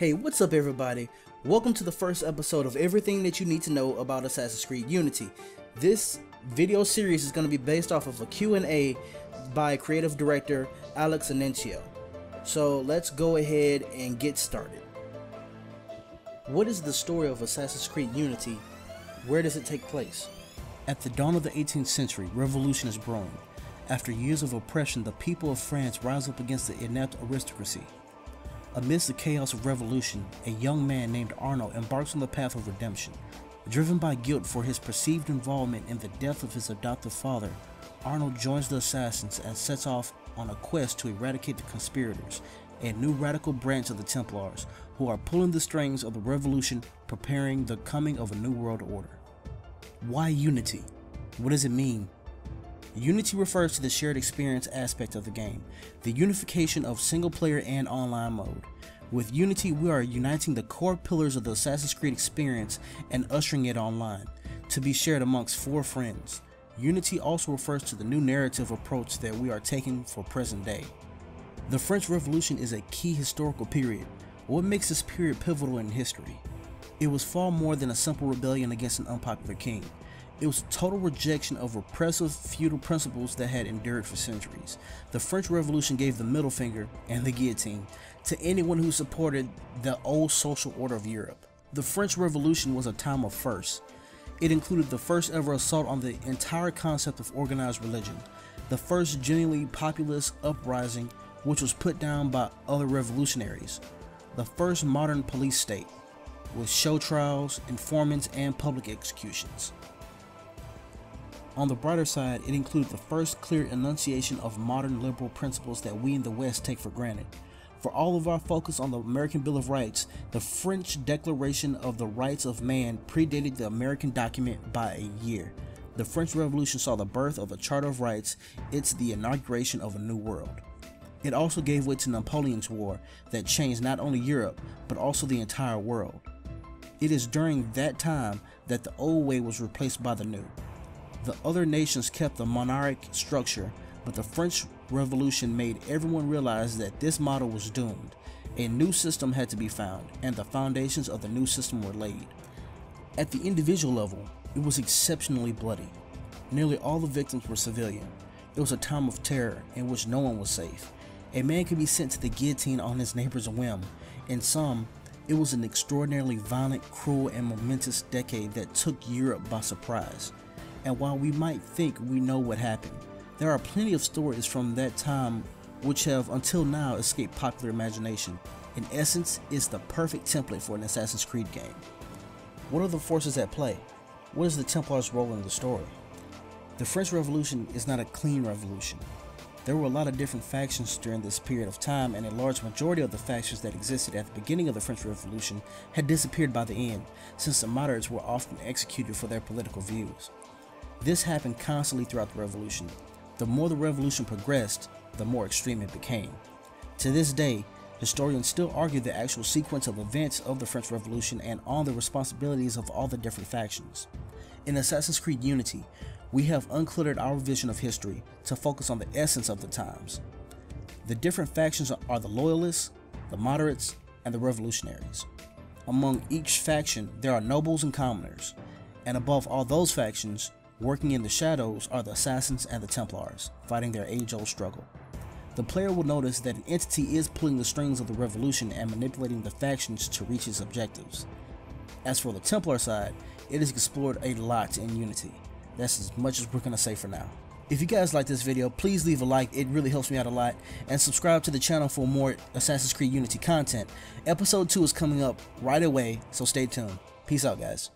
Hey, what's up everybody? Welcome to the first episode of everything that you need to know about Assassin's Creed Unity. This video series is going to be based off of a Q&A by creative director Alex Anencio. So let's go ahead and get started. What is the story of Assassin's Creed Unity? Where does it take place? At the dawn of the 18th century, revolution is brewing. After years of oppression, the people of France rise up against the inept aristocracy. Amidst the chaos of revolution, a young man named Arno embarks on the path of redemption. Driven by guilt for his perceived involvement in the death of his adoptive father, Arno joins the assassins and sets off on a quest to eradicate the conspirators, a new radical branch of the Templars, who are pulling the strings of the revolution, preparing the coming of a new world order. Why Unity? What does it mean? Unity refers to the shared experience aspect of the game, the unification of single player and online mode. With Unity, we are uniting the core pillars of the Assassin's Creed experience and ushering it online, to be shared amongst 4 friends. Unity also refers to the new narrative approach that we are taking for present day. The French Revolution is a key historical period. What makes this period pivotal in history? It was far more than a simple rebellion against an unpopular king. It was a total rejection of repressive feudal principles that had endured for centuries. The French Revolution gave the middle finger and the guillotine to anyone who supported the old social order of Europe. The French Revolution was a time of firsts. It included the first ever assault on the entire concept of organized religion, the first genuinely populist uprising which was put down by other revolutionaries, the first modern police state, with show trials, informants, and public executions. On the brighter side, it included the first clear enunciation of modern liberal principles that we in the West take for granted. For all of our focus on the American Bill of Rights, the French Declaration of the Rights of Man predated the American document by a year. The French Revolution saw the birth of a Charter of Rights. It's the inauguration of a new world. It also gave way to Napoleon's War that changed not only Europe, but also the entire world. It is during that time that the old way was replaced by the new. The other nations kept the monarchic structure, but the French Revolution made everyone realize that this model was doomed. A new system had to be found, and the foundations of the new system were laid. At the individual level, it was exceptionally bloody. Nearly all the victims were civilian. It was a time of terror in which no one was safe. A man could be sent to the guillotine on his neighbor's whim. In some, it was an extraordinarily violent, cruel, and momentous decade that took Europe by surprise. And while we might think we know what happened, there are plenty of stories from that time which have until now escaped popular imagination. In essence, it's the perfect template for an Assassin's Creed game. What are the forces at play? What is the Templars' role in the story? The French Revolution is not a clean revolution. There were a lot of different factions during this period of time, and a large majority of the factions that existed at the beginning of the French Revolution had disappeared by the end, since the moderates were often executed for their political views. This happened constantly throughout the revolution. The more the revolution progressed, the more extreme it became. To this day, historians still argue the actual sequence of events of the French Revolution and on the responsibilities of all the different factions. In Assassin's Creed Unity, we have uncluttered our vision of history to focus on the essence of the times. The different factions are the loyalists, the moderates, and the revolutionaries. Among each faction, there are nobles and commoners, and above all those factions, working in the shadows are the assassins and the Templars, fighting their age-old struggle. The player will notice that an entity is pulling the strings of the revolution and manipulating the factions to reach its objectives. As for the Templar side, it is explored a lot in Unity. That's as much as we're going to say for now. If you guys like this video, please leave a like, it really helps me out a lot, and subscribe to the channel for more Assassin's Creed Unity content. Episode 2 is coming up right away, so stay tuned. Peace out, guys.